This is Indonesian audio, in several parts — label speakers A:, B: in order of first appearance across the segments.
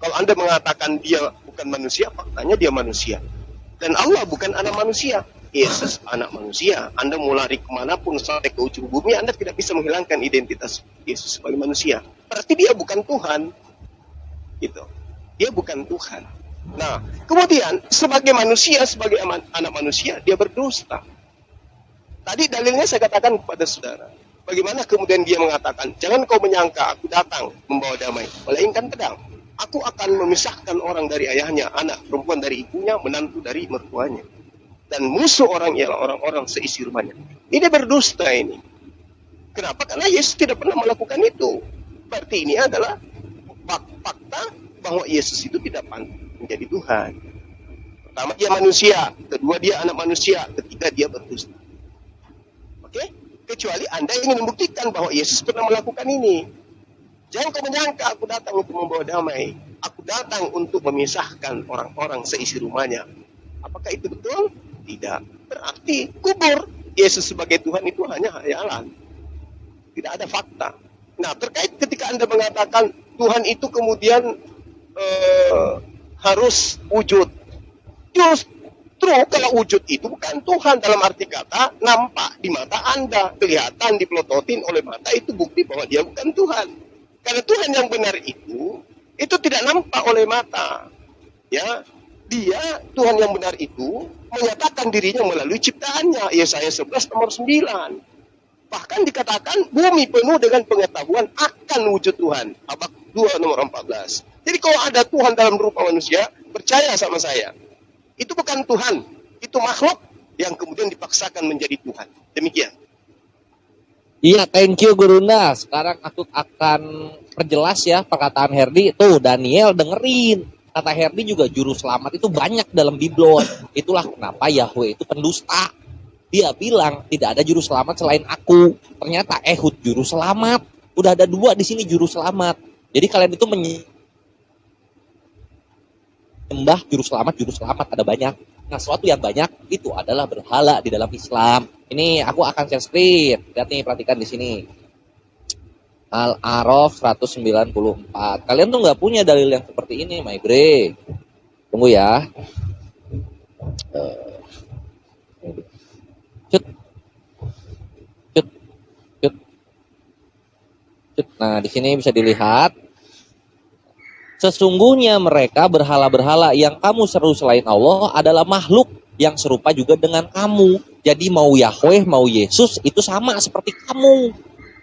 A: Kalau Anda mengatakan dia bukan manusia, faktanya dia manusia. Dan Allah bukan anak manusia. Yesus anak manusia. Anda mau lari kemanapun sampai ke ujung bumi, Anda tidak bisa menghilangkan identitas Yesus sebagai manusia. Berarti dia bukan Tuhan. Gitu. Dia bukan Tuhan. Nah, kemudian sebagai manusia, sebagai anak manusia, dia berdusta. Tadi dalilnya saya katakan kepada saudara. Bagaimana kemudian dia mengatakan, jangan kau menyangka aku datang membawa damai, melainkan pedang. Aku akan memisahkan orang dari ayahnya, anak perempuan dari ibunya, menantu dari mertuanya. Dan musuh orang ialah orang-orang seisi rumahnya. Ini berdusta ini. Kenapa? Karena Yesus tidak pernah melakukan itu. Berarti ini adalah fakta bahwa Yesus itu tidak pantas menjadi Tuhan. Pertama, dia manusia. Kedua, dia anak manusia. Ketiga, dia berdusta. Oke? Kecuali Anda ingin membuktikan bahwa Yesus pernah melakukan ini. Jangan kau menyangka aku datang untuk membawa damai. Aku datang untuk memisahkan orang-orang seisi rumahnya. Apakah itu betul? Tidak. Berarti kubur Yesus sebagai Tuhan itu hanya hayalan. Tidak ada fakta. Nah, terkait ketika Anda mengatakan Tuhan itu kemudian harus wujud. Justru kalau wujud itu bukan Tuhan dalam arti kata nampak di mata Anda, kelihatan dipelototin oleh mata, itu bukti bahwa dia bukan Tuhan. Karena Tuhan yang benar itu tidak nampak oleh mata. Ya, dia Tuhan yang benar itu menyatakan dirinya melalui ciptaannya. Yesaya 11 nomor 9. Bahkan dikatakan bumi penuh dengan pengetahuan akan wujud Tuhan. Habakuk 2 nomor 14. Jadi kalau ada Tuhan dalam rupa manusia, percaya sama saya. Itu bukan Tuhan, itu makhluk yang kemudian dipaksakan menjadi Tuhan. Demikian.
B: Iya, thank you Gurunda. Sekarang aku akan perjelas ya perkataan Herdi. Tuh, Daniel dengerin. Kata Herdi juga juru selamat itu banyak dalam Biblon. Itulah kenapa Yahweh itu pendusta. Dia bilang tidak ada juru selamat selain aku. Ternyata Ehud juru selamat. Udah ada 2 di sini juru selamat. Jadi kalian itu menyembah juru selamat ada banyak. Nah, sesuatu yang banyak itu adalah berhala di dalam Islam. Ini aku akan share screen. Lihat nih, perhatikan di sini. Al-A'raf 194. Kalian tuh nggak punya dalil yang seperti ini, my bre. Tunggu ya. Nah, di sini bisa dilihat. Sesungguhnya mereka berhala-berhala yang kamu seru selain Allah adalah makhluk yang serupa juga dengan kamu. Jadi mau Yahweh, mau Yesus itu sama seperti kamu.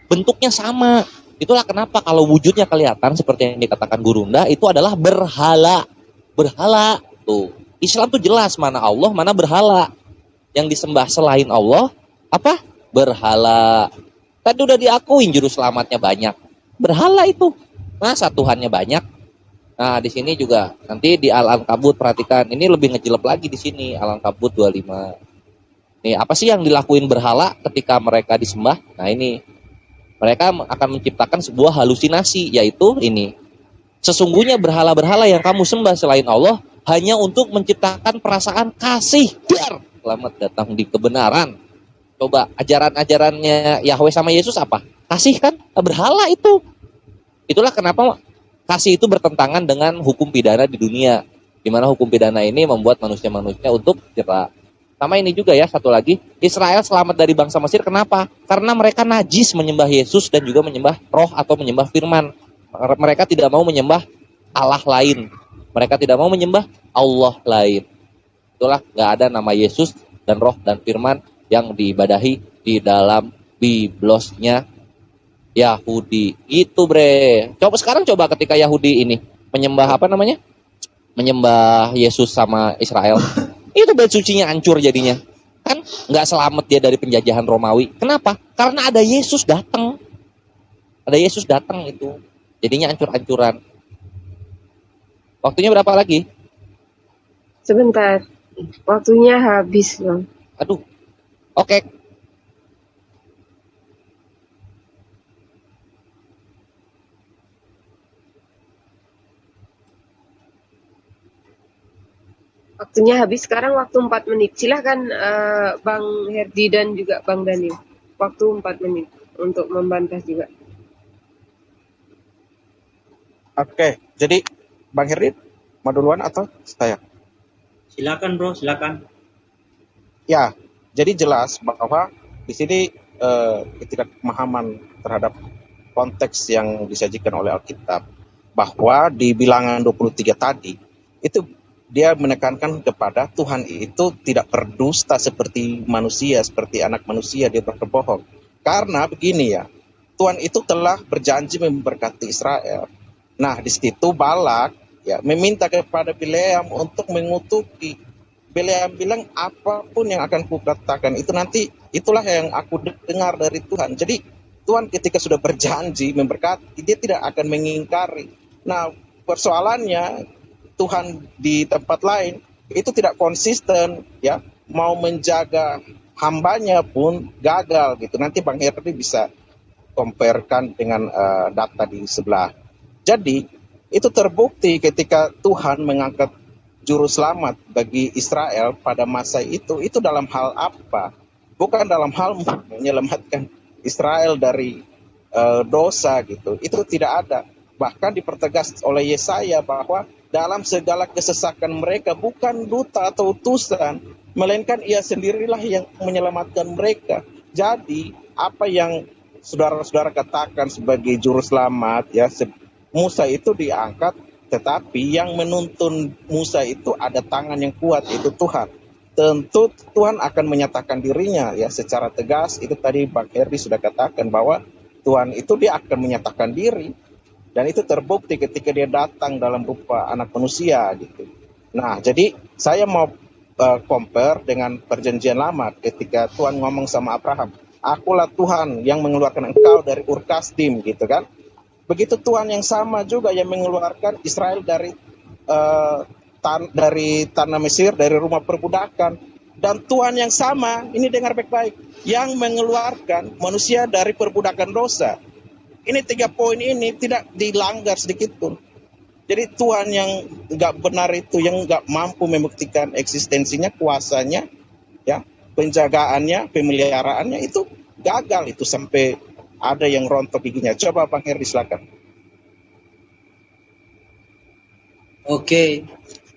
B: Bentuknya sama. Itulah kenapa kalau wujudnya kelihatan seperti yang dikatakan Gurunda itu adalah berhala. Berhala. Tuh. Islam tuh jelas mana Allah, mana berhala. Yang disembah selain Allah apa? Berhala. Tadi udah diakuin juru selamatnya banyak. Berhala itu. Masa Tuhannya banyak? Nah, di sini juga nanti di Al-Ankabut perhatikan, ini lebih ngejelep lagi di sini Al-Ankabut 25. Nih, apa sih yang dilakuin berhala ketika mereka disembah? Nah, ini mereka akan menciptakan sebuah halusinasi, yaitu ini. Sesungguhnya berhala-berhala yang kamu sembah selain Allah hanya untuk menciptakan perasaan kasih. Biar selamat datang di kebenaran. Coba ajaran-ajarannya Yahweh sama Yesus apa? Kasih kan? Berhala itu. Itulah kenapa kasih itu bertentangan dengan hukum pidana di dunia, di mana hukum pidana ini membuat manusia-manusia untuk jera. Sama ini juga ya, satu lagi, Israel selamat dari bangsa Mesir, kenapa? Karena mereka najis menyembah Yesus dan juga menyembah roh atau menyembah firman. Mereka tidak mau menyembah Allah lain. Mereka tidak mau menyembah Allah lain. Itulah gak ada nama Yesus dan roh dan firman yang diibadahi di dalam biblosnya Yahudi. Itu bre. Coba ketika Yahudi ini menyembah apa namanya? Menyembah Yesus sama Israel. Itu bait sucinya hancur jadinya. Kan nggak selamat dia dari penjajahan Romawi. Kenapa? Karena ada Yesus datang. Ada Yesus datang itu. Jadinya hancur-hancuran. Waktunya berapa lagi?
C: Sebentar. Waktunya habis, Bang.
B: Aduh. Oke.
C: Waktunya habis, sekarang waktu 4 menit. Silahkan Bang Herdi dan juga Bang Daniel. Waktu 4 menit untuk membantah juga.
D: Oke, jadi Bang Herdi mau duluan atau saya?
E: Silakan bro, silakan.
D: Ya, jadi jelas bahwa di sini ketidakpemahaman terhadap konteks yang disajikan oleh Alkitab, bahwa di bilangan 23 tadi itu dia menekankan kepada Tuhan itu tidak berdusta seperti manusia, seperti anak manusia dia berbohong. Karena begini ya, Tuhan itu telah berjanji memberkati Israel. Nah, di situ Balak ya meminta kepada Bileam untuk mengutuki. Bileam bilang, apapun yang akan kukatakan itu nanti itulah yang aku dengar dari Tuhan. Jadi Tuhan ketika sudah berjanji memberkati, dia tidak akan mengingkari. Nah, persoalannya Tuhan di tempat lain itu tidak konsisten, ya, mau menjaga hambanya pun gagal gitu. Nanti Bang Herdi bisa comparekan dengan data di sebelah. Jadi itu terbukti ketika Tuhan mengangkat juru selamat bagi Israel pada masa itu dalam hal apa? Bukan dalam hal menyelamatkan Israel dari dosa gitu. Itu tidak ada. Bahkan dipertegas oleh Yesaya bahwa dalam segala kesesakan mereka bukan duta atau utusan, melainkan ia sendirilah yang menyelamatkan mereka. Jadi apa yang saudara-saudara katakan sebagai juru selamat, ya, Musa itu diangkat, tetapi yang menuntun Musa itu ada tangan yang kuat, yaitu Tuhan. Tentu Tuhan akan menyatakan dirinya ya secara tegas. Itu tadi Bang Herdi sudah katakan bahwa Tuhan itu dia akan menyatakan diri, dan itu terbukti ketika dia datang dalam rupa anak manusia gitu. Nah, jadi saya mau compare dengan perjanjian lama ketika Tuhan ngomong sama Abraham, akulah Tuhan yang mengeluarkan engkau dari Ur Kasdim gitu kan. Begitu Tuhan yang sama juga yang mengeluarkan Israel dari tanah Mesir, dari rumah perbudakan. Dan Tuhan yang sama, ini dengar baik-baik, yang mengeluarkan manusia dari perbudakan dosa. Ini 3 poin ini tidak dilanggar sedikit pun. Jadi Tuhan yang nggak benar itu, yang nggak mampu membuktikan eksistensinya, kuasanya, ya, penjagaannya, pemeliharaannya itu gagal itu sampai ada yang rontok giginya. Coba Bang Herdi silakan.
E: Oke,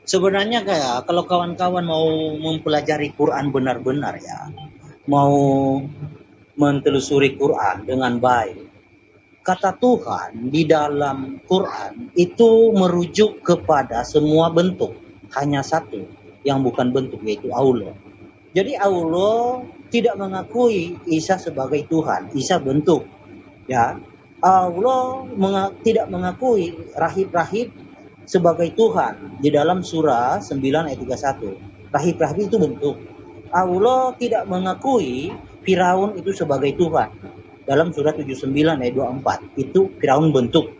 E: sebenarnya kayak kalau kawan-kawan mau mempelajari Quran benar-benar ya, mau mentelusuri Quran dengan baik, kata Tuhan di dalam Quran itu merujuk kepada semua bentuk, hanya satu yang bukan bentuk, yaitu Allah. Jadi Allah tidak mengakui Isa sebagai Tuhan, Isa bentuk. Ya, Allah tidak mengakui rahib-rahib sebagai Tuhan di dalam surah 9 ayat 31. Rahib-rahib itu bentuk. Allah tidak mengakui Firaun itu sebagai Tuhan dalam surah 79 ayat 24. Itu Firaun bentuk.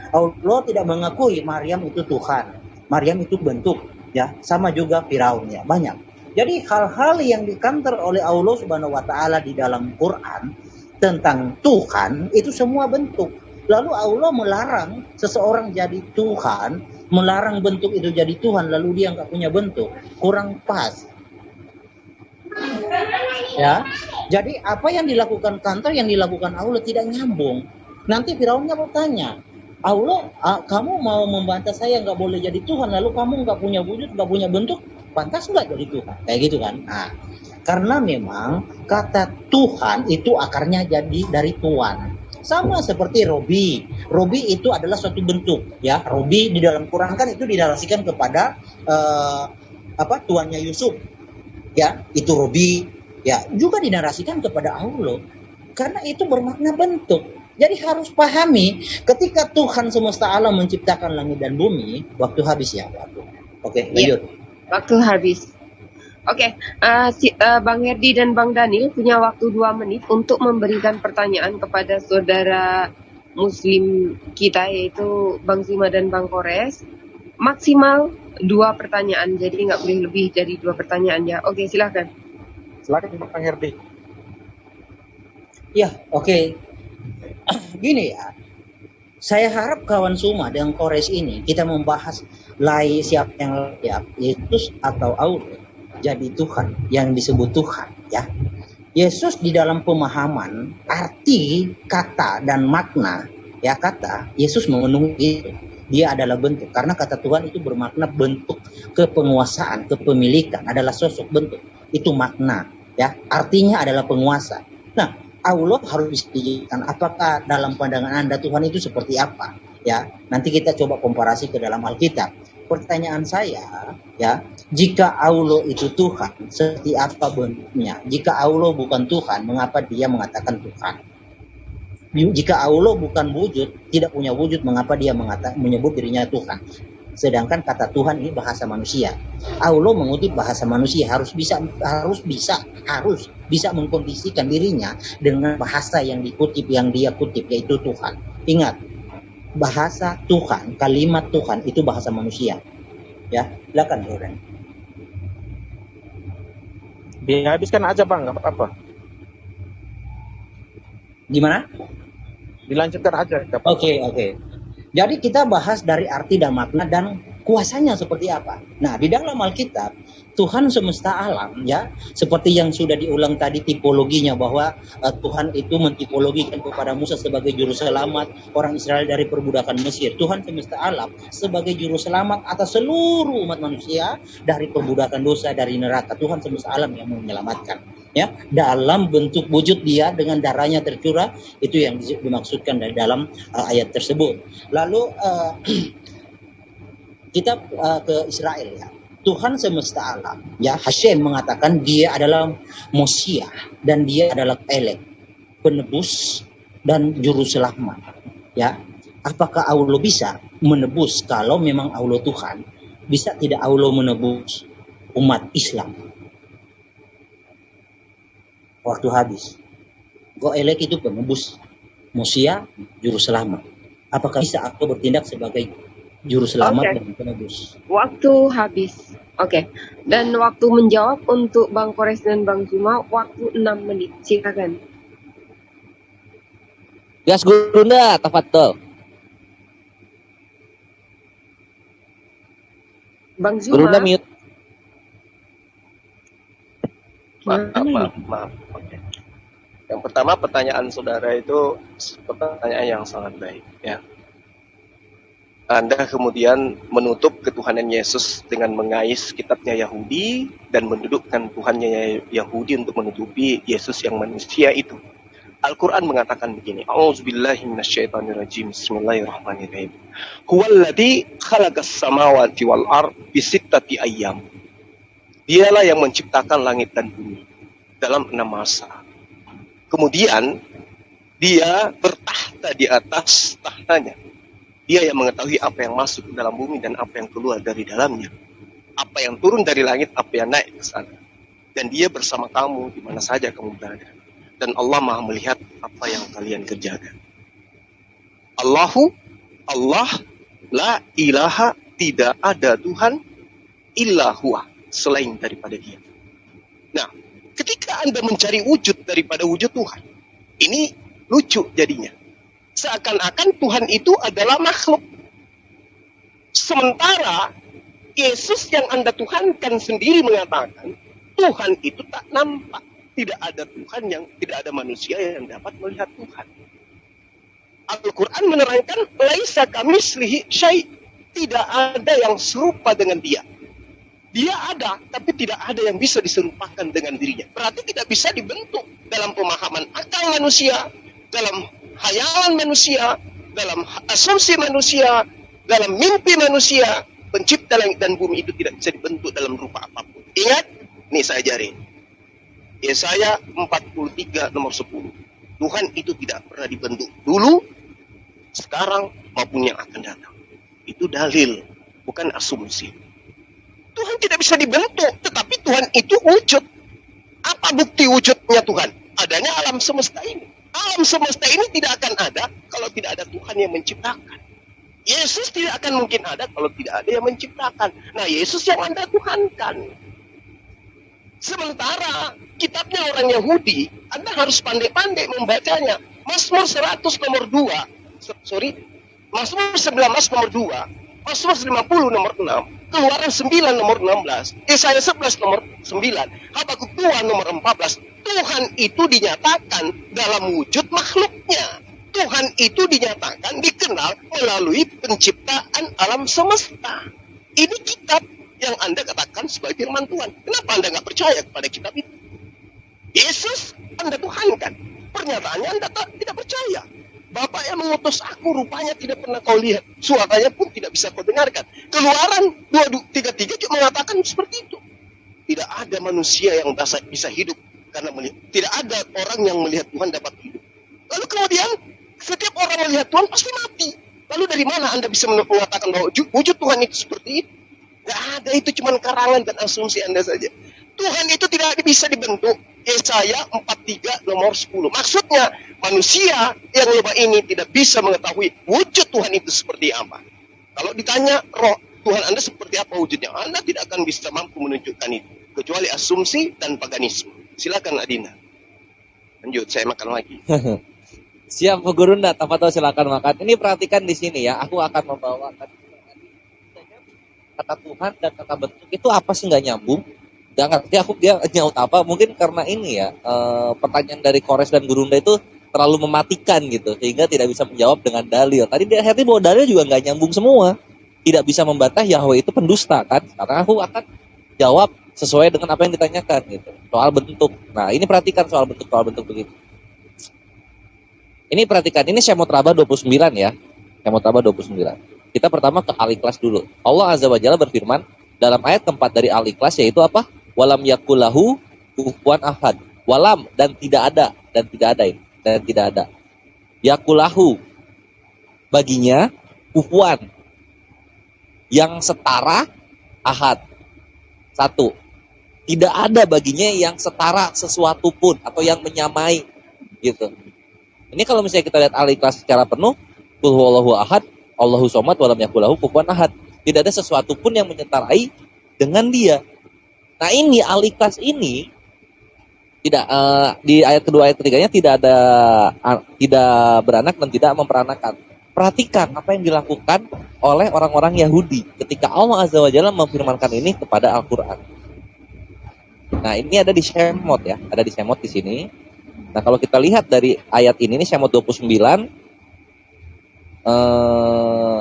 E: Allah tidak mengakui Maryam itu Tuhan. Maryam itu bentuk, ya. Sama juga Firaun, ya. Banyak. Jadi hal-hal yang dikantor oleh Allah Subhanahu wa taala di dalam Quran tentang Tuhan itu semua bentuk. Lalu Allah melarang seseorang jadi Tuhan, melarang bentuk itu jadi Tuhan, lalu dia nggak punya bentuk, kurang pas. Ya, jadi apa yang dilakukan kantor, yang dilakukan Allah tidak nyambung. Nanti Firaunnya bertanya, Allah, kamu mau membantah saya nggak boleh jadi Tuhan, lalu kamu nggak punya wujud, nggak punya bentuk, pantas nggak jadi Tuhan? Kayak gitu kan? Nah, karena memang kata Tuhan itu akarnya jadi dari Tuhan. Sama seperti Robi. Robi itu adalah suatu bentuk, ya. Robi di dalam Quran kan itu dinarasikan kepada tuannya Yusuf. Ya, itu Robi, ya, juga dinarasikan kepada Allah. Karena itu bermakna bentuk. Jadi harus pahami ketika Tuhan semesta alam menciptakan langit dan bumi, waktu habis ya, waktu. Oke, lanjut.
C: Ya, waktu habis. Oke, Bang Herdi dan Bang Daniel punya waktu 2 menit untuk memberikan pertanyaan kepada saudara Muslim kita, yaitu Bang Zima dan Bang Kores. Maksimal 2 pertanyaan, jadi nggak boleh lebih dari 2 pertanyaan ya. Oke, silakan.
D: Silakan Bang Herdi.
E: Ya, oke. Gini ya, saya harap kawan Suma dan Kores ini kita membahas siapa yang layak, Yesus atau Allah jadi Tuhan, yang disebut Tuhan, ya. Yesus di dalam pemahaman arti kata dan makna, ya, kata Yesus memenuhi itu. dia adalah bentuk. Karena kata Tuhan itu bermakna bentuk kepenguasaan, kepemilikan, adalah sosok bentuk. Itu makna, ya. Artinya adalah penguasa. Nah, Allah harus dijelaskan apakah dalam pandangan Anda Tuhan itu seperti apa, ya. Nanti kita coba komparasi ke dalam Alkitab. Pertanyaan saya, ya, jika Allah itu Tuhan, seperti apa bentuknya? Jika Allah bukan Tuhan, mengapa dia mengatakan Tuhan? Jika Allah bukan wujud, tidak punya wujud, mengapa dia menyebut dirinya Tuhan? Sedangkan kata Tuhan ini bahasa manusia. Allah mengutip bahasa manusia, harus bisa mengkondisikan dirinya dengan bahasa yang dikutip, yang dia kutip, yaitu Tuhan. Ingat, bahasa Tuhan, kalimat Tuhan itu bahasa manusia. Ya, silakan Jordan.
D: Dihabiskan aja Bang, nggak apa-apa.
E: Gimana?
D: Dilanjutkan aja.
E: Oke. Jadi kita bahas dari arti dan makna dan kuasanya seperti apa. Nah, di dalam Alkitab, Tuhan semesta alam, ya, seperti yang sudah diulang tadi tipologinya, bahwa Tuhan itu mentipologikan kepada Musa sebagai juru selamat orang Israel dari perbudakan Mesir. Tuhan semesta alam sebagai juru selamat atas seluruh umat manusia dari perbudakan dosa, dari neraka. Tuhan semesta alam yang menyelamatkan. Ya, dalam bentuk wujud dia dengan darahnya tercurah, itu yang dimaksudkan dari dalam ayat tersebut. Lalu kita ke Israel, ya. Tuhan semesta alam, ya, Hashem mengatakan dia adalah Mosiah dan dia adalah Elek, penebus dan juru selamat, ya. Apakah Allah bisa menebus? Kalau memang Allah Tuhan, bisa tidak Allah menebus umat Islam? Waktu habis. Elek itu penebus, Mosiah juru selamat. Apakah bisa aku bertindak sebagai juru selamat dan penebus?
C: Waktu habis. Oke. Dan waktu menjawab untuk Bang Kores dan Bang Zuma, waktu 6 menit. Silakan.
B: Gas Gurunda, tafadhol.
C: Bang Zuma.
B: Gurunda mute.
A: Maaf. Oke. Yang pertama, pertanyaan saudara itu pertanyaan yang sangat baik, ya. Anda kemudian menutup ketuhanan Yesus dengan mengais kitabnya Yahudi dan mendudukkan Tuhannya Yahudi untuk menutupi Yesus yang manusia itu. Al-Quran mengatakan begini, A'udzubillahi minasyaitonirrajim, Bismillahirrahmanirrahim. Huwallazi khalaqas samawati wal ard fi sittati ayyam. Dialah yang menciptakan langit dan bumi dalam 6 masa. Kemudian dia bertahta di atas tahtanya. Dia yang mengetahui apa yang masuk ke dalam bumi dan apa yang keluar dari dalamnya. Apa yang turun dari langit, apa yang naik ke sana. Dan dia bersama kamu di mana saja kamu berada. Dan Allah Maha melihat apa yang kalian kerjakan. Allah, la ilaha, tidak ada Tuhan, illa huwa, selain daripada dia. Nah, ketika Anda mencari wujud daripada wujud Tuhan, ini lucu jadinya. Seakan-akan Tuhan itu adalah makhluk. Sementara Yesus yang Anda tuhankan sendiri mengatakan, Tuhan itu tak nampak. Tidak ada Tuhan tidak ada manusia yang dapat melihat Tuhan. Al-Quran menerangkan, laisa kamislihi syai', tidak ada yang serupa dengan dia. Dia ada, tapi tidak ada yang bisa diserupakan dengan dirinya. Berarti tidak bisa dibentuk dalam pemahaman akal manusia, dalam hayalan manusia, dalam asumsi manusia, dalam mimpi manusia. Pencipta langit dan bumi itu tidak bisa dibentuk dalam rupa apapun. Ingat, nih saya ajarin. Yesaya 43 nomor 10. Tuhan itu tidak pernah dibentuk dulu, sekarang, maupun yang akan datang. Itu dalil, bukan asumsi. Tuhan tidak bisa dibentuk, tetapi Tuhan itu wujud. Apa bukti wujudnya Tuhan? Adanya alam semesta ini. Alam semesta ini tidak akan ada kalau tidak ada Tuhan yang menciptakan. Yesus tidak akan mungkin ada kalau tidak ada yang menciptakan. Nah, Yesus yang Anda tuhankan. Sementara kitabnya orang Yahudi, Anda harus pandai-pandai membacanya. Mazmur 100 nomor 2. Mazmur 19 nomor 2. Mazmur 50 nomor 6. Keluaran 9 nomor 16. Yesaya 11 nomor 9. Habakuk 2 nomor 14. Tuhan itu dinyatakan dalam wujud makhluknya. Tuhan itu dinyatakan, dikenal melalui penciptaan alam semesta. Ini kitab yang Anda katakan sebagai firman Tuhan. Kenapa Anda nggak percaya kepada kitab itu? Yesus Anda tuhankan. Pernyataannya Anda tidak percaya. Bapak yang mengutus aku rupanya tidak pernah kau lihat. Suaranya pun tidak bisa kau dengarkan. Keluaran 2:33 juga mengatakan seperti itu. Tidak ada manusia yang bisa hidup karena melihat. Tidak ada orang yang melihat Tuhan dapat hidup. Lalu kemudian setiap orang melihat Tuhan pasti mati. Lalu dari mana Anda bisa mengatakan bahwa wujud Tuhan itu seperti itu? Tidak ada, itu cuma karangan dan asumsi Anda saja. Tuhan itu tidak bisa dibentuk. Yesaya 43 nomor 10. Maksudnya manusia yang lemah ini tidak bisa mengetahui wujud Tuhan itu seperti apa. Kalau ditanya roh Tuhan Anda seperti apa wujudnya, Anda tidak akan bisa mampu menunjukkan itu. Kecuali asumsi dan paganisme. Silakan Adina. Lanjut, saya makan lagi.
B: Siap Bu Gurunda, Tafatul silakan makan. Ini perhatikan di sini ya, aku akan membawakan kata Tuhan dan kata bentuk itu apa sih nggak nyambung? Gak ngerti aku dia nyaut apa, mungkin karena ini ya pertanyaan dari Kores dan Gurunda itu terlalu mematikan gitu sehingga tidak bisa menjawab dengan dalil. Tadi dia akhirnya bawa dalil juga nggak nyambung semua, tidak bisa membantah Yahweh itu pendusta kan. Sekarang aku akan jawab sesuai dengan apa yang ditanyakan gitu soal bentuk. Nah ini perhatikan soal bentuk begitu. Ini perhatikan, ini Shemot Rabbah 29 ya, Shemot Rabbah 29. Kita pertama ke Al-Ikhlas dulu. Allah Azza wa Jalla berfirman dalam ayat keempat dari Al-Ikhlas, yaitu apa? Walam yakulahu kufuwan ahad. Walam dan tidak ada yakulahu baginya kufuwan yang setara ahad. Satu, tidak ada baginya yang setara sesuatu pun atau yang menyamai gitu. Ini kalau misalnya kita lihat Al-Ikhlas secara penuh, qul huwallahu ahad, Allahu somad, walam yakulahu kufuwan ahad. Tidak ada sesuatu pun yang menyetarai dengan dia. Nah ini Al-Ikhlas ini tidak di ayat kedua ayat ketiganya tidak beranak dan tidak memperanakan. Perhatikan apa yang dilakukan oleh orang-orang Yahudi ketika Allah Azza wa Jalla memfirmankan ini kepada Al-Qur'an. Nah ini ada di Shemot ya, ada di Shemot di sini. Nah kalau kita lihat dari ayat ini Shemot 29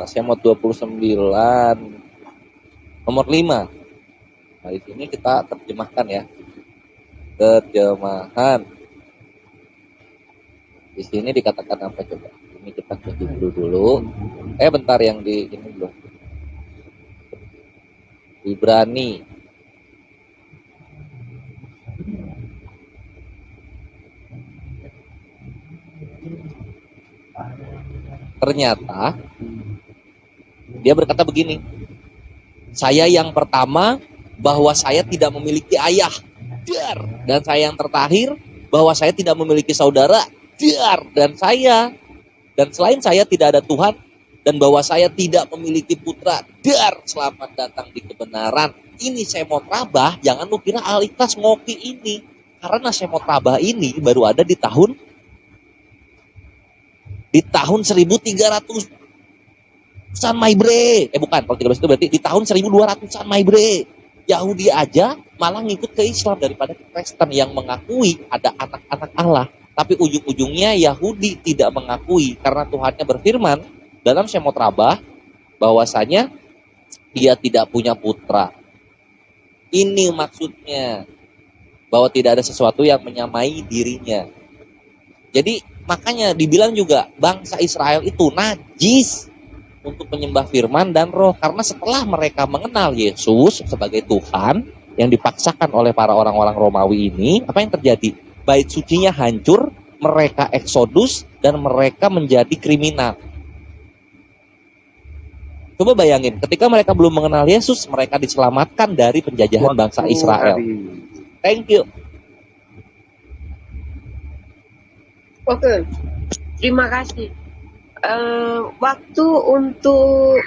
B: Shemot 29 nomor 5. Nah di sini kita terjemahkan ya. Terjemahan. Di sini dikatakan apa coba? Ini kita kunci dulu. Bentar yang di ini belum. Ibrani. Ternyata dia berkata begini, saya yang pertama bahwa saya tidak memiliki ayah, dan saya yang terakhir bahwa saya tidak memiliki saudara, dan selain saya tidak ada Tuhan, dan bahwa saya tidak memiliki putra, selamat datang di kebenaran. Ini Shemot Rabbah, jangan lu kira Al-Ikhlas ngopi ini, karena Shemot Rabbah ini baru ada di tahun 1300-an Maibre. Bukan, kalau 13 itu berarti di tahun 1200-an Maibre. Yahudi aja malah ngikut ke Islam daripada ke Kristen yang mengakui ada anak-anak Allah. Tapi ujung-ujungnya Yahudi tidak mengakui karena Tuhannya berfirman dalam Shemot Rabbah bahwasanya dia tidak punya putra. Ini maksudnya bahwa tidak ada sesuatu yang menyamai dirinya. Jadi makanya dibilang juga bangsa Israel itu najis untuk menyembah firman dan roh. Karena setelah mereka mengenal Yesus sebagai Tuhan yang dipaksakan oleh para orang-orang Romawi ini, apa yang terjadi? Bait sucinya hancur, mereka eksodus, dan mereka menjadi kriminal. Coba bayangin, ketika mereka belum mengenal Yesus, mereka diselamatkan dari penjajahan bangsa Israel. Thank you.
C: Oke, terima kasih. Waktu untuk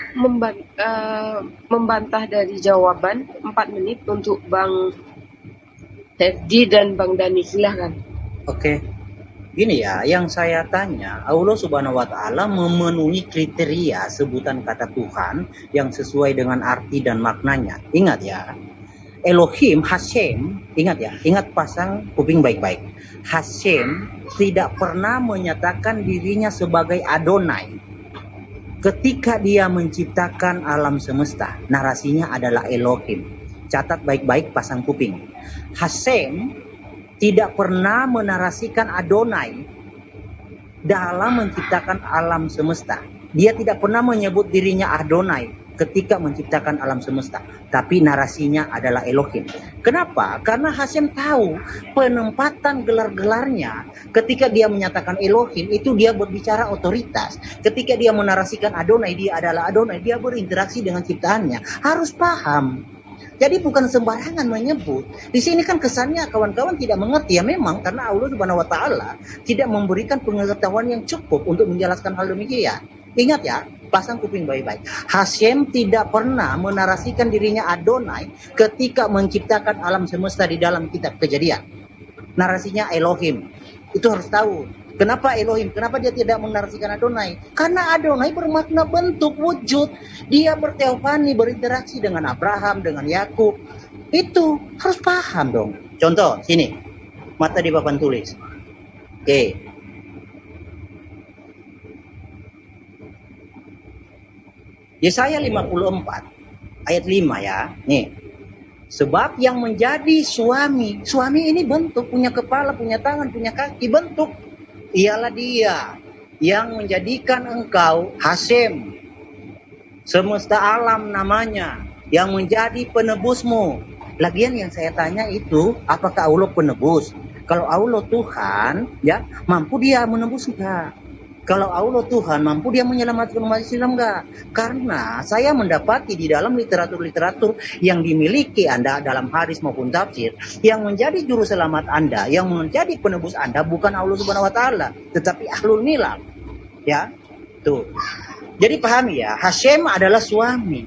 C: membantah dari jawaban 4 menit untuk Bang Herdi dan Bang Dani, silahkan.
E: Oke, gini ya, yang saya tanya, Allah Subhanahu Wa Taala memenuhi kriteria sebutan kata Tuhan yang sesuai dengan arti dan maknanya. Ingat ya, Elohim, Hashem, ingat ya, ingat pasang kuping baik-baik. Hashem tidak pernah menyatakan dirinya sebagai Adonai ketika dia menciptakan alam semesta. Narasinya adalah Elohim. Catat baik-baik, pasang kuping. Hashem tidak pernah menarasikan Adonai dalam menciptakan alam semesta. Dia tidak pernah menyebut dirinya Adonai ketika menciptakan alam semesta, tapi narasinya adalah Elohim. Kenapa? Karena Hashem tahu penempatan gelar-gelarnya. Ketika dia menyatakan Elohim, itu dia berbicara otoritas. Ketika dia menarasikan Adonai, dia adalah Adonai. Dia berinteraksi dengan ciptaannya. Harus paham. Jadi bukan sembarangan menyebut. Di sini kan kesannya kawan-kawan tidak mengerti. Ya memang karena Allah Subhanahu wa taala tidak memberikan pengetahuan yang cukup untuk menjelaskan hal demikian. Ingat ya, pasang kuping baik-baik. Hashem tidak pernah menarasikan dirinya Adonai ketika menciptakan alam semesta di dalam kitab Kejadian. Narasinya Elohim. Itu harus tahu. Kenapa Elohim? Kenapa dia tidak menarasikan Adonai? Karena Adonai bermakna bentuk, wujud. Dia berteofani, berinteraksi dengan Abraham, dengan Yakub. Itu harus paham dong. Contoh, sini. Mata di papan tulis. Oke. Yesaya 54 ayat 5 ya. Nih. Sebab yang menjadi suami ini bentuk, punya kepala, punya tangan, punya kaki, bentuk. Ialah dia yang menjadikan engkau Hashem. Semesta alam namanya, yang menjadi penebusmu. Lagian yang saya tanya itu, apakah Allah penebus? Kalau Allah Tuhan, ya, mampu dia menebus enggak? Kalau Allah Tuhan, mampu dia menyelamatkan umat Islam enggak? Karena saya mendapati di dalam literatur-literatur yang dimiliki Anda dalam hadis maupun tafsir, yang menjadi juru selamat Anda, yang menjadi penebus Anda bukan Allah Subhanahu wa taala, tetapi ahlul nilal. Ya. Tuh. Jadi pahami ya, Hashem adalah suami.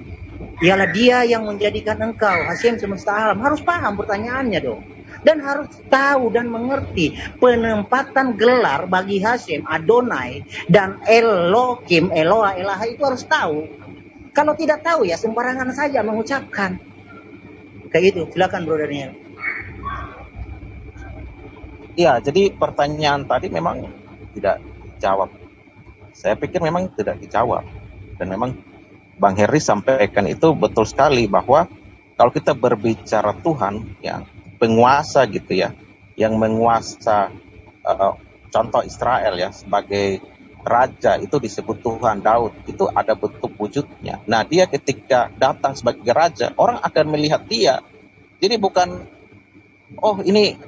E: Ialah dia yang menjadikan engkau Hashem semesta alam. Harus paham pertanyaannya dong. Dan harus tahu dan mengerti penempatan gelar bagi Hashem, Adonai, dan Elohim, Eloah, Elaha itu harus tahu. Kalau tidak tahu ya sembarangan saja mengucapkan. Kayak gitu. Silakan Bro Daniel.
D: Ya, jadi pertanyaan tadi memang tidak dijawab. Saya pikir memang tidak dijawab. Dan memang Bang Heri sampaikan itu betul sekali bahwa kalau kita berbicara Tuhan, ya, penguasa gitu ya, yang menguasa contoh Israel ya sebagai raja itu disebut Tuhan. Daud itu ada bentuk wujudnya. Nah, dia ketika datang sebagai raja, orang akan melihat dia. Jadi bukan ini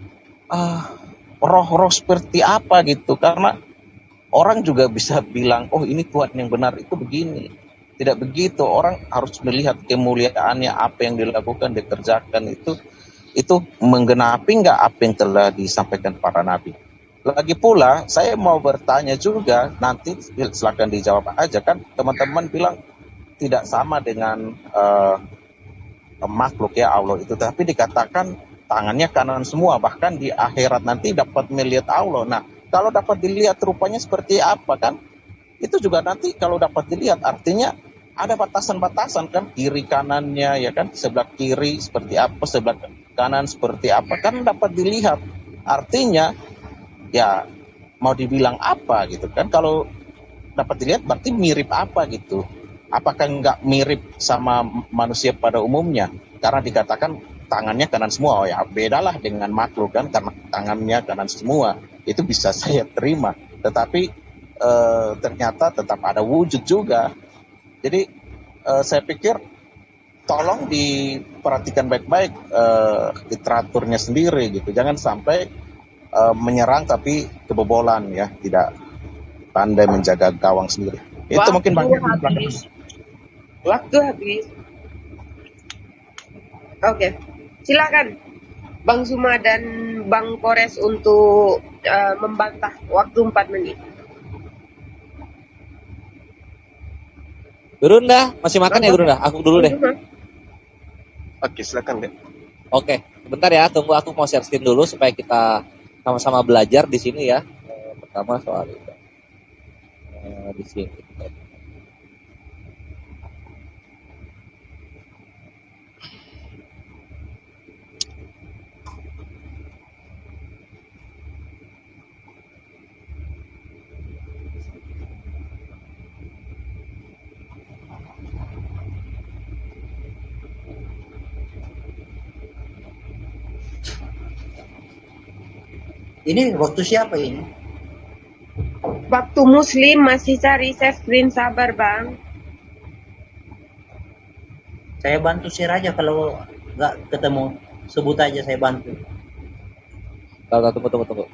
D: roh-roh seperti apa gitu, karena orang juga bisa bilang ini Tuhan yang benar itu begini. Tidak begitu, orang harus melihat kemuliaannya, apa yang dilakukan, dikerjakan itu menggenapi nggak apa yang telah disampaikan para nabi. Lagi pula saya mau bertanya juga, nanti silakan dijawab aja, kan teman-teman bilang tidak sama dengan makhluk ya Allah itu, tapi dikatakan tangannya kanan semua, bahkan di akhirat nanti dapat melihat Allah. Nah, kalau dapat dilihat rupanya seperti apa kan, itu juga nanti kalau dapat dilihat artinya ada batasan-batasan kan, kiri kanannya ya kan, sebelah kiri seperti apa, sebelah kanan seperti apa, kan dapat dilihat. Artinya ya mau dibilang apa gitu kan, kalau dapat dilihat berarti mirip apa gitu. Apakah nggak mirip sama manusia pada umumnya? Karena dikatakan tangannya kanan semua, ya bedalah dengan makhluk kan, karena tangannya kanan semua. Itu bisa saya terima, tetapi ternyata tetap ada wujud juga. Jadi saya pikir tolong diperhatikan baik-baik literaturnya sendiri gitu. Jangan sampai menyerang tapi kebobolan ya, tidak pandai menjaga gawang sendiri. Itu mungkin Bang.
C: Waktu habis. Oke. Silakan Bang Suma dan Bang Kores untuk membantah, waktu 4 menit.
B: Gurunda, masih makan ya Gurunda? Aku dulu deh.
A: Oke, silakan deh.
B: Oke, sebentar ya, tunggu aku mau share screen dulu supaya kita sama-sama belajar di sini ya. Pertama soal itu. Di sini.
E: Ini waktu siapa ini?
C: Waktu Muslim masih cari screen, sabar Bang.
E: Saya bantu share aja, kalau nggak ketemu sebut aja saya bantu.
B: Tunggu.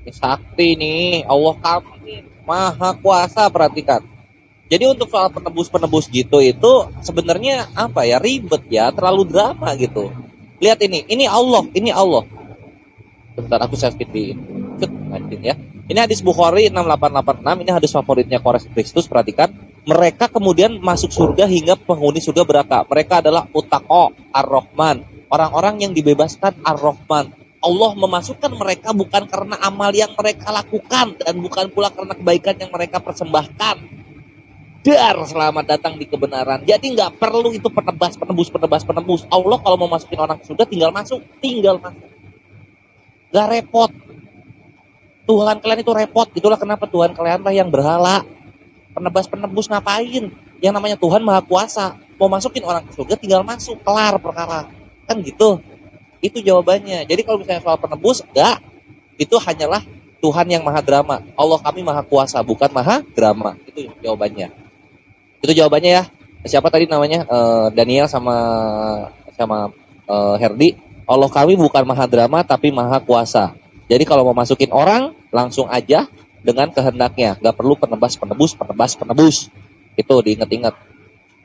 B: Ini sakti nih, Allah kami maha kuasa, perhatikan. Jadi untuk soal penebus gitu itu sebenarnya apa ya, ribet ya, terlalu drama gitu. Lihat ini Allah. Bentar, aku share di ya. Ini hadis Bukhari 6886, ini hadis favoritnya Kristus, perhatikan. Mereka kemudian masuk surga hingga penghuni surga berkata, mereka adalah utaqo ar-Rahman, orang-orang yang dibebaskan ar-Rahman. Allah memasukkan mereka bukan karena amal yang mereka lakukan dan bukan pula karena kebaikan yang mereka persembahkan. Dar, selamat datang di kebenaran. Jadi nggak perlu itu penebus. Allah kalau mau masukin orang ke surga tinggal masuk. Gak repot. Tuhan kalian itu repot. Itulah kenapa Tuhan kalian lah yang berhala. Penebus ngapain? Yang namanya Tuhan Maha Kuasa. Mau masukin orang ke surga tinggal masuk. Kelar perkara. Kan gitu. Itu jawabannya. Jadi kalau misalnya soal penebus, enggak. Itu hanyalah Tuhan yang Maha Drama. Allah kami Maha Kuasa, bukan Maha Drama. Itu jawabannya. Ya. Siapa tadi namanya? Daniel sama Herdi. Allah kami bukan Maha Drama, tapi Maha Kuasa. Jadi kalau mau masukin orang, langsung aja dengan kehendaknya. Gak perlu penebus. Itu diingat-ingat.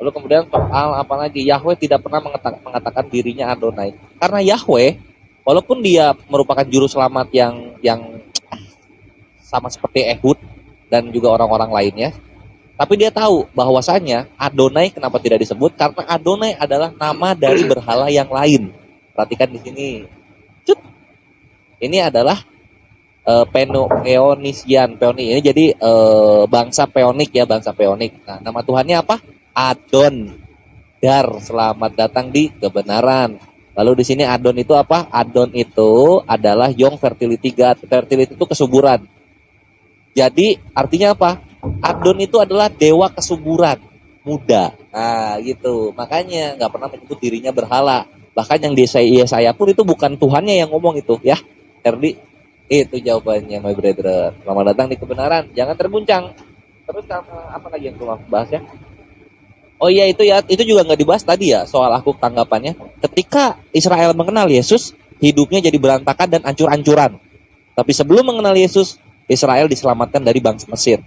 B: Lalu kemudian soal apa lagi? Yahweh tidak pernah mengatakan dirinya Adonai. Karena Yahweh, walaupun dia merupakan juru selamat yang sama seperti Ehud dan juga orang-orang lainnya, tapi dia tahu bahwasanya Adonai kenapa tidak disebut? Karena Adonai adalah nama dari berhala yang lain. Perhatikan di sini. Ini adalah Peonisian. Ini jadi bangsa Peonik. Nah, nama Tuhannya apa? Adon. Dar, selamat datang di kebenaran. Lalu di sini Adon itu apa? Adon itu adalah young fertility god. Fertility itu kesuburan. Jadi artinya apa? Adon itu adalah dewa kesuburan, muda. Nah, gitu. Makanya nggak pernah menyebut dirinya berhala. Bahkan yang di Yesaya pun itu bukan Tuhannya yang ngomong itu, ya. Herdi, itu jawabannya, my brother. Selamat datang di kebenaran. Jangan terguncang. Terus apa lagi yang belum bahas ya? Oh iya, itu juga nggak dibahas tadi ya, soal aku tanggapannya. Ketika Israel mengenal Yesus, hidupnya jadi berantakan dan ancur-ancuran. Tapi sebelum mengenal Yesus, Israel diselamatkan dari bangsa Mesir.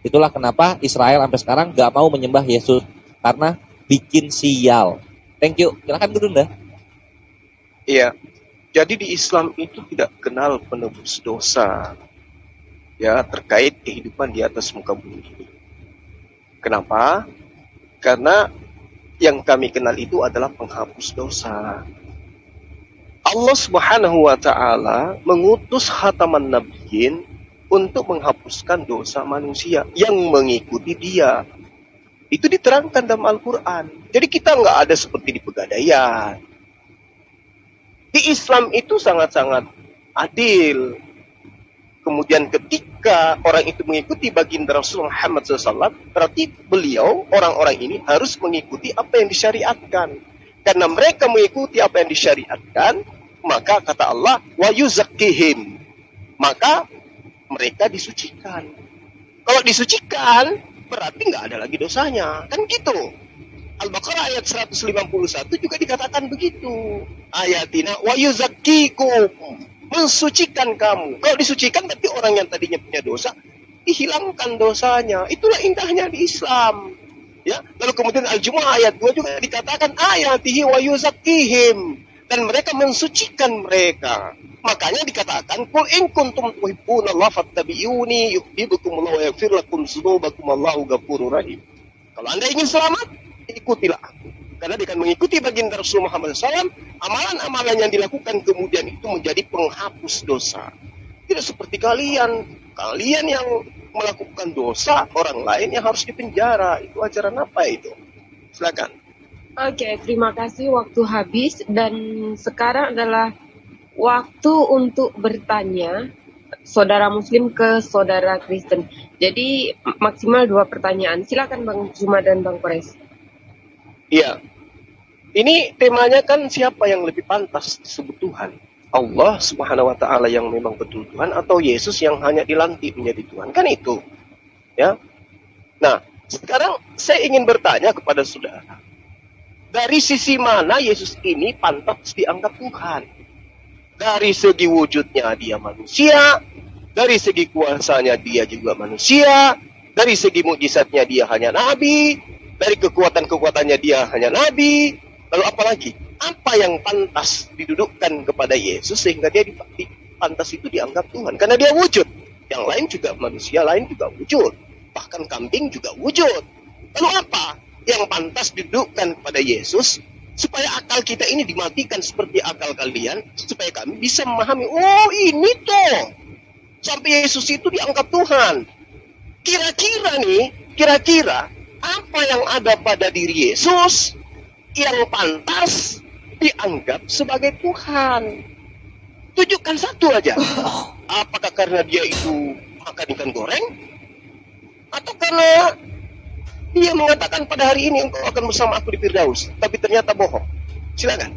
B: Itulah kenapa Israel sampai sekarang nggak mau menyembah Yesus, karena bikin sial. Thank you. Silakan Gurunda.
A: Iya. Jadi di Islam itu tidak kenal penebus dosa. Ya, terkait kehidupan di atas muka bumi ini. Kenapa? Karena yang kami kenal itu adalah penghapus dosa. Allah Subhanahu wa taala mengutus khataman nabiyyin untuk menghapuskan dosa manusia yang mengikuti dia. Itu diterangkan dalam Al-Quran. Jadi kita nggak ada seperti di Pegadaian. Di Islam itu sangat-sangat adil. Kemudian ketika orang itu mengikuti baginda Rasul Muhammad SAW, berarti beliau, orang-orang ini harus mengikuti apa yang disyariatkan. Karena mereka mengikuti apa yang disyariatkan, maka kata Allah, wa yuzakkihim. Maka mereka disucikan. Kalau disucikan, berarti nggak ada lagi dosanya. Kan gitu. Al-Baqarah ayat 151 juga dikatakan begitu. Ayatina wa yuzakkikum, mensucikan kamu. Kalau disucikan berarti orang yang tadinya punya dosa dihilangkan dosanya. Itulah indahnya di Islam. Ya, lalu kemudian Al-Jumu'ah ayat 2 juga dikatakan ayatihi wa yuzakkihim, dan mereka mensucikan mereka. Makanya dikatakan qul in kuntum tuhibbunallaha fattabi'uni yuhibbukumullahu wa yaghfir lakum dzunubakum wallahu ghafurur rahim. Kalau Anda ingin selamat, ikutilah aku. Karena dengan mengikuti baginda Rasul Muhammad SAW, amalan-amalan yang dilakukan kemudian itu menjadi penghapus dosa. Tidak seperti kalian yang melakukan dosa, orang lain yang harus dipenjara. Itu ajaran apa itu? Silakan.
C: Oke, terima kasih. Waktu habis dan sekarang adalah waktu untuk bertanya saudara Muslim ke saudara Kristen. Jadi maksimal 2 pertanyaan. Silakan Bang Zuma dan Bang Kores.
A: Iya. Ini temanya kan siapa yang lebih pantas disebut Tuhan? Allah Subhanahu wa taala yang memang betul Tuhan atau Yesus yang hanya dilantik menjadi Tuhan? Kan itu. Ya. Nah, sekarang saya ingin bertanya kepada saudara. Dari sisi mana Yesus ini pantas dianggap Tuhan? Dari segi wujudnya dia manusia, dari segi kuasanya dia juga manusia, dari segi mukjizatnya dia hanya nabi, dari kekuatan-kekuatannya dia hanya nabi. Lalu apa lagi? Apa yang pantas didudukkan kepada Yesus sehingga dia pantas itu dianggap Tuhan? Karena dia wujud. Yang lain juga manusia lain juga wujud. Bahkan kambing juga wujud. Lalu apa yang pantas didudukkan kepada Yesus supaya akal kita ini dimatikan seperti akal kalian, supaya kami bisa memahami, oh ini toh sampai Yesus itu dianggap Tuhan. Kira-kira apa yang ada pada diri Yesus yang pantas dianggap sebagai Tuhan? Tunjukkan satu aja. Apakah karena dia itu makan ikan goreng? Atau karena dia mengatakan pada hari ini engkau akan bersama aku di Firdaus, tapi ternyata bohong? Silakan.